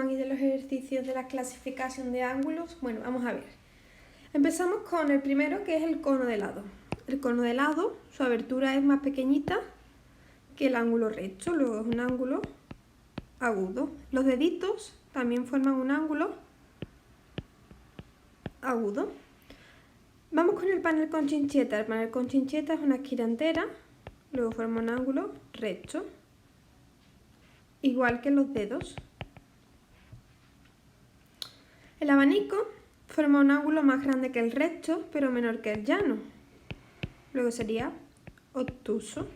han ido los ejercicios de la clasificación de ángulos? Bueno, vamos a ver. Empezamos con el primero, que es el cono de lado. El cono de lado, su abertura es más pequeñita que el ángulo recto, luego es un ángulo agudo. Los deditos también forman un ángulo agudo. Vamos con el panel con chincheta. El panel con chincheta es una esquina entera, luego forma un ángulo recto, igual que los dedos. El abanico forma un ángulo más grande que el recto, pero menor que el llano. Luego sería obtuso.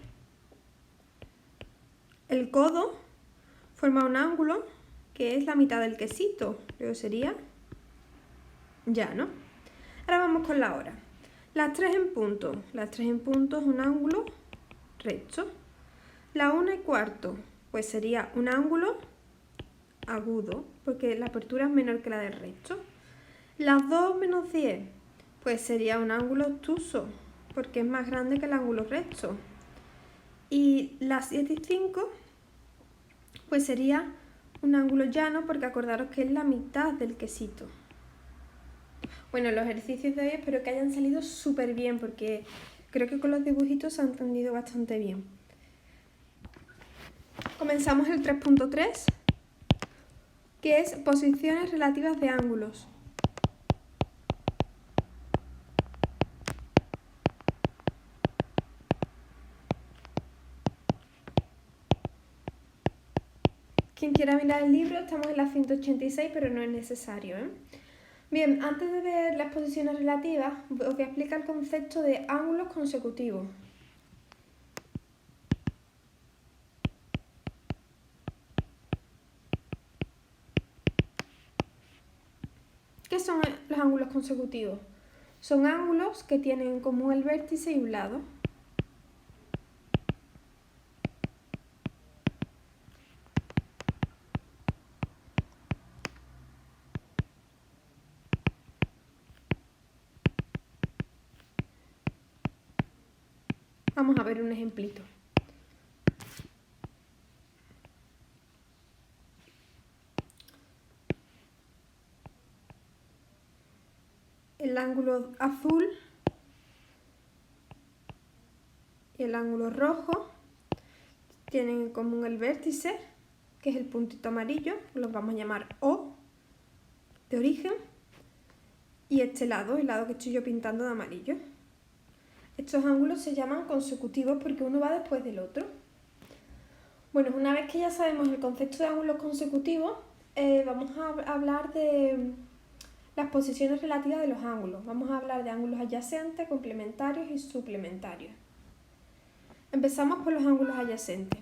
El codo forma un ángulo que es la mitad del quesito. Luego sería llano. Ahora vamos con la hora. Las 3 en punto. Las 3 en punto es un ángulo recto. La 1:15, pues sería un ángulo agudo, porque la apertura es menor que la del recto. Las 2 menos 10, pues sería un ángulo obtuso, porque es más grande que el ángulo recto. Y las 7:05, pues sería un ángulo llano, porque acordaros que es la mitad del quesito. Bueno, los ejercicios de hoy espero que hayan salido súper bien, porque creo que con los dibujitos se ha entendido bastante bien. Comenzamos el 3.3, que es posiciones relativas de ángulos. Quien quiera mirar el libro, estamos en la 186, pero no es necesario, ¿eh? Bien, antes de ver las posiciones relativas, os voy a explicar el concepto de ángulos consecutivos. ¿Qué son los ángulos consecutivos? Son ángulos que tienen en común el vértice y un lado. Vamos a ver un ejemplito. El ángulo azul y el ángulo rojo tienen en común el vértice, que es el puntito amarillo, los vamos a llamar O de origen, y este lado, el lado que estoy yo pintando de amarillo. Estos ángulos se llaman consecutivos porque uno va después del otro. Bueno, una vez que ya sabemos el concepto de ángulos consecutivos, vamos a hablar de las posiciones relativas de los ángulos. Vamos a hablar de ángulos adyacentes, complementarios y suplementarios. Empezamos por los ángulos adyacentes.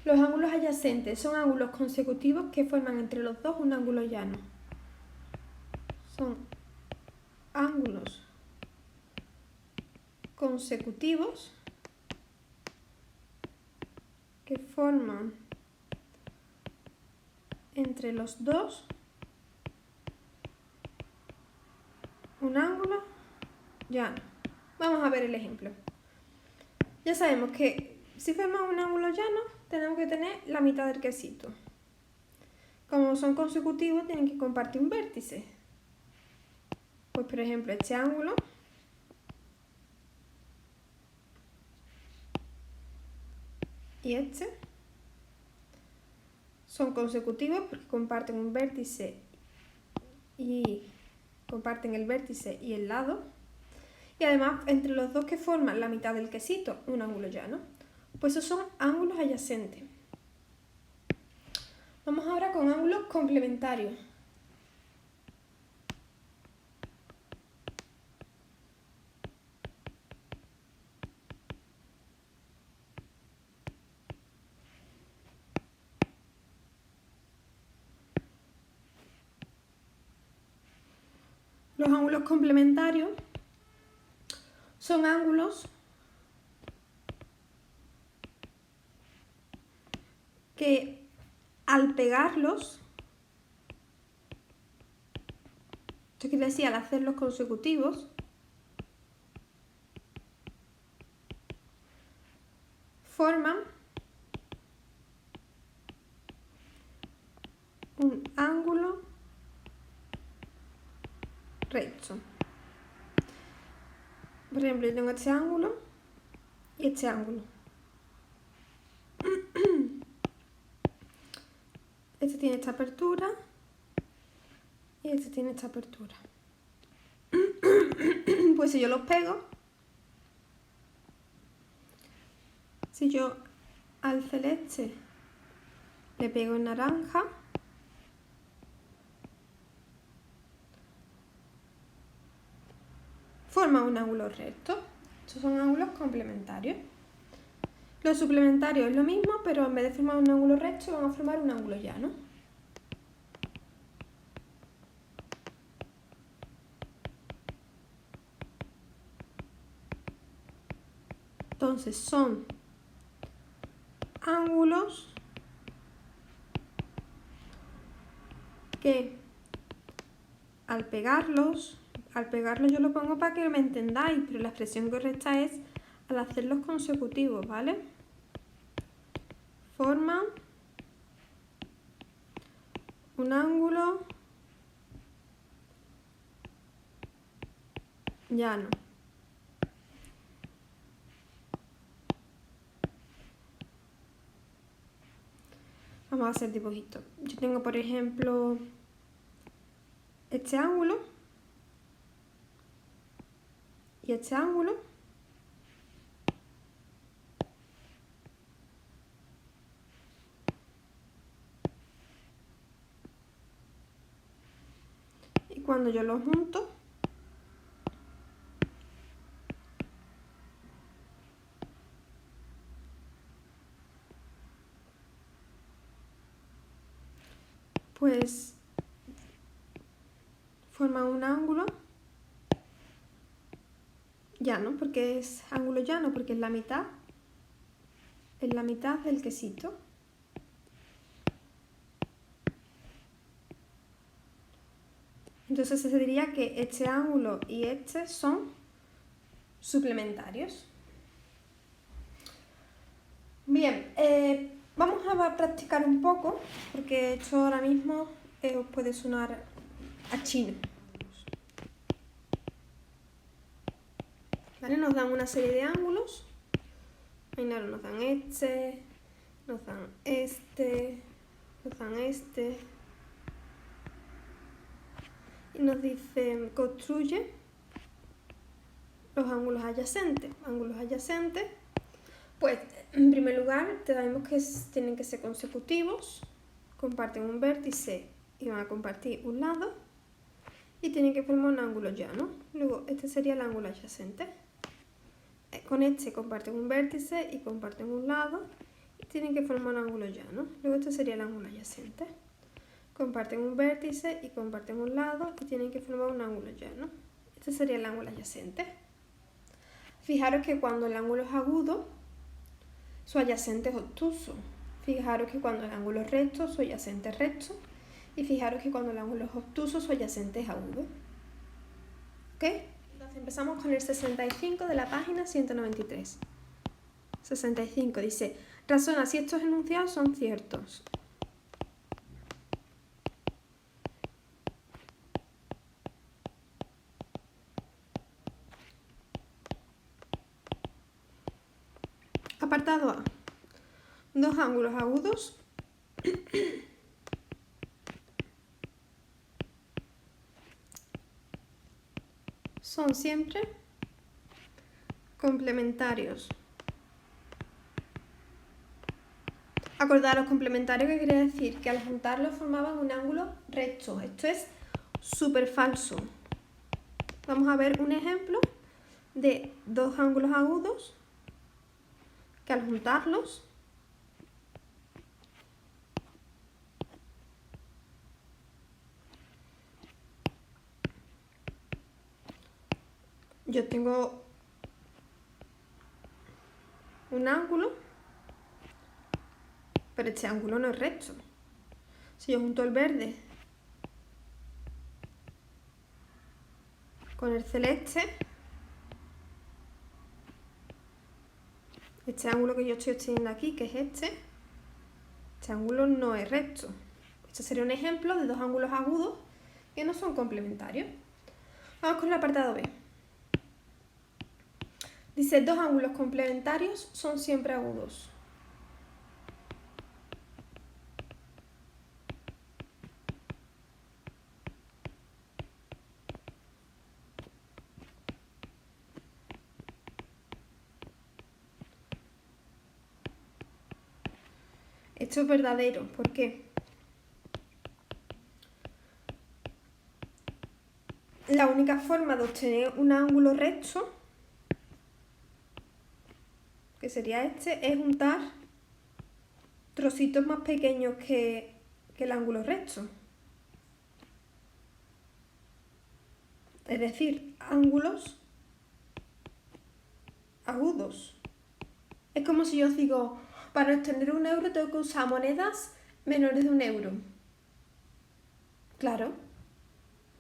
Los ángulos adyacentes son ángulos consecutivos que forman entre los dos un ángulo llano. Son ángulos consecutivos que forman entre los dos un ángulo llano. Vamos a ver el ejemplo. Ya sabemos que si forman un ángulo llano, tenemos que tener la mitad del quesito. Como son consecutivos, tienen que compartir un vértice. Pues por ejemplo, este ángulo y este son consecutivos porque comparten un vértice y comparten el vértice y el lado. Y además, entre los dos que forman la mitad del quesito, un ángulo llano. Pues esos son ángulos adyacentes. Vamos ahora con ángulos complementarios. Los ángulos complementarios son ángulos que al pegarlos, esto quiere decir al hacerlos consecutivos, forman un ángulo recto. Por ejemplo, yo tengo este ángulo y este ángulo. Este tiene esta apertura y este tiene esta apertura. Pues si yo los pego, si yo al celeste le pego en naranja, forma un ángulo recto. Estos son ángulos complementarios. Los suplementarios es lo mismo, pero en vez de formar un ángulo recto, van a formar un ángulo llano. Entonces son ángulos que al pegarlos yo lo pongo para que me entendáis, pero la expresión correcta es al hacerlos consecutivos, ¿vale? Forman un ángulo llano. Vamos a hacer dibujitos. Yo tengo, por ejemplo, este ángulo y este ángulo. Y cuando yo los junto, pues forman un ángulo llano, porque es ángulo llano, porque es la mitad del quesito. Entonces se diría que este ángulo y este son suplementarios. Bien, vamos a practicar un poco, porque esto ahora mismo os puede sonar a chino. ¿Vale? Nos dan una serie de ángulos. Ahora nos dan este, nos dan este, nos dan este. Y nos dicen construye los ángulos adyacentes. Ángulos adyacentes, pues en primer lugar tenemos que tienen que ser consecutivos, comparten un vértice y van a compartir un lado y tienen que formar un ángulo llano. Luego este sería el ángulo adyacente. Con este comparten un vértice y comparten un lado y tienen que formar un ángulo llano. Luego este sería el ángulo adyacente. Comparten un vértice y comparten un lado y tienen que formar un ángulo llano. Este sería el ángulo adyacente. Fijaros que cuando el ángulo es agudo, su adyacente es obtuso. Fijaros que cuando el ángulo es recto, su adyacente es recto. Y fijaros que cuando el ángulo es obtuso, su adyacente es agudo. ¿Ok? Entonces empezamos con el 65 de la página 193. 65 dice, razona si estos enunciados son ciertos. Apartado A. Dos ángulos agudos son siempre complementarios. Acordaros, complementarios, que quería decir que al juntarlos formaban un ángulo recto. Esto es súper falso. Vamos a ver un ejemplo de dos ángulos agudos que al juntarlos yo tengo un ángulo, pero este ángulo no es recto. Si yo junto el verde con el celeste, este ángulo que yo estoy obteniendo aquí, que es este ángulo no es recto. Este sería un ejemplo de dos ángulos agudos que no son complementarios. Vamos con el apartado B. Dice, dos ángulos complementarios son siempre agudos. Esto es verdadero. ¿Por qué? La única forma de obtener un ángulo recto, que sería este, es juntar trocitos más pequeños que el ángulo recto. Es decir, ángulos agudos. Es como si yo os digo, para obtener 1 euro tengo que usar monedas menores de 1 euro. Claro,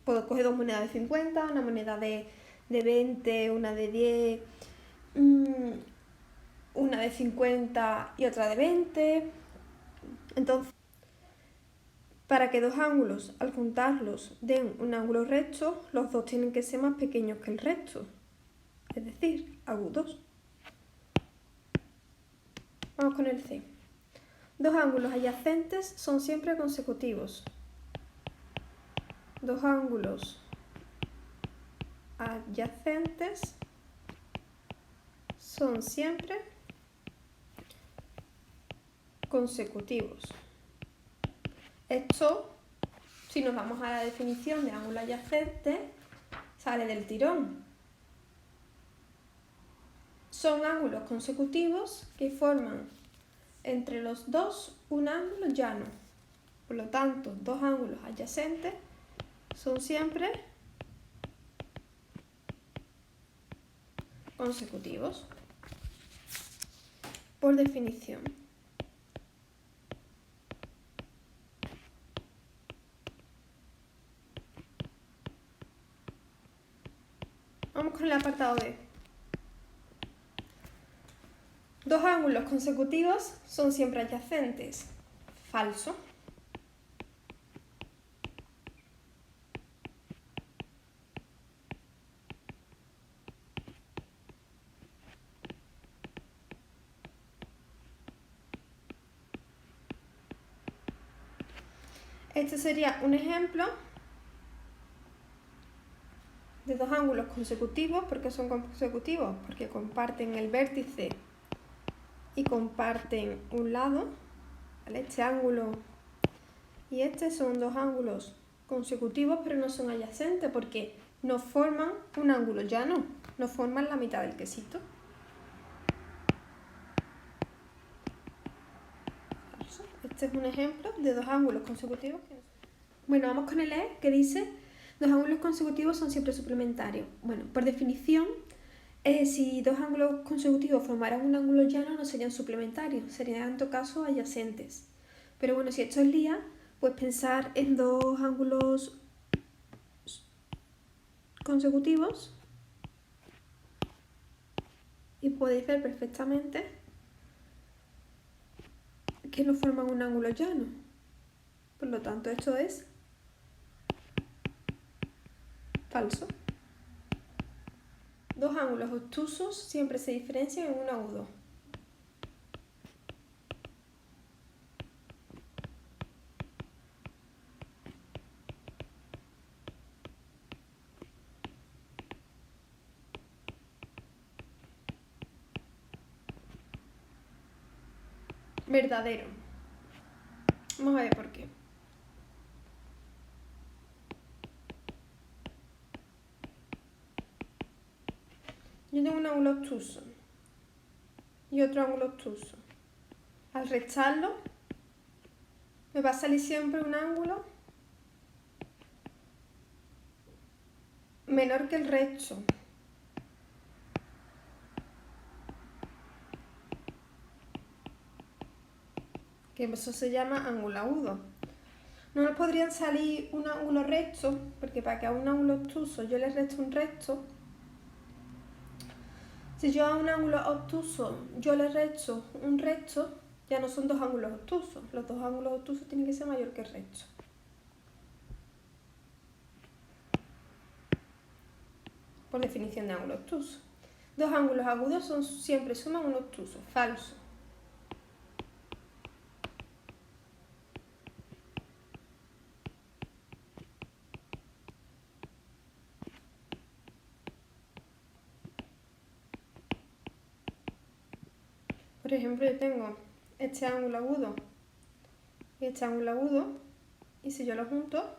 puedo coger dos monedas de 50, una moneda de 20, una de 10, una de 50 y otra de 20. Entonces, para que dos ángulos, al juntarlos, den un ángulo recto, los dos tienen que ser más pequeños que el recto, es decir, agudos. Vamos con el C. Dos ángulos adyacentes son siempre consecutivos. Dos ángulos adyacentes son siempre consecutivos. Esto, si nos vamos a la definición de ángulo adyacente, sale del tirón. Son ángulos consecutivos que forman entre los dos un ángulo llano. Por lo tanto, dos ángulos adyacentes son siempre consecutivos, por definición. Vamos con el apartado B. Dos ángulos consecutivos son siempre adyacentes. Falso. Este sería un ejemplo de dos ángulos consecutivos. ¿Por qué son consecutivos? Porque comparten el vértice y comparten un lado. ¿Vale? Este ángulo y este son dos ángulos consecutivos, pero no son adyacentes porque no forman un ángulo llano, no forman la mitad del quesito. Este es un ejemplo de dos ángulos consecutivos. Bueno, vamos con el E, que dice, dos ángulos consecutivos son siempre suplementarios. Bueno, por definición, si dos ángulos consecutivos formaran un ángulo llano, no serían suplementarios, serían en todo caso adyacentes. Pero bueno, si esto es lía, pues pensar en dos ángulos consecutivos y podéis ver perfectamente que no forman un ángulo llano. Por lo tanto, esto es falso. Dos ángulos obtusos siempre se diferencian en un agudo. Verdadero. Vamos a ver por qué. Yo tengo un ángulo obtuso y otro ángulo obtuso. Al restarlo, me va a salir siempre un ángulo menor que el resto. Que eso se llama ángulo agudo. No nos podrían salir un ángulo recto, porque para que a un ángulo obtuso yo le resto un recto, si yo a un ángulo obtuso yo le resto un recto, ya no son dos ángulos obtusos. Los dos ángulos obtusos tienen que ser mayor que el recto. Por definición de ángulo obtuso. Dos ángulos agudos siempre suman un obtuso. Falso. Por ejemplo, yo tengo este ángulo agudo y este ángulo agudo, y si yo los junto,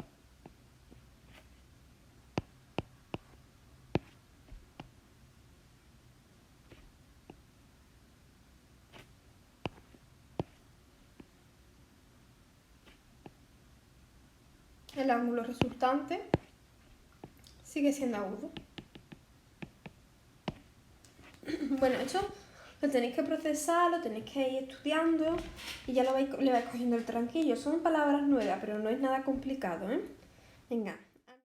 el ángulo resultante sigue siendo agudo. Bueno, esto lo tenéis que procesar, lo tenéis que ir estudiando y ya le vais cogiendo el tranquillo. Son palabras nuevas, pero no es nada complicado, ¿eh? Venga.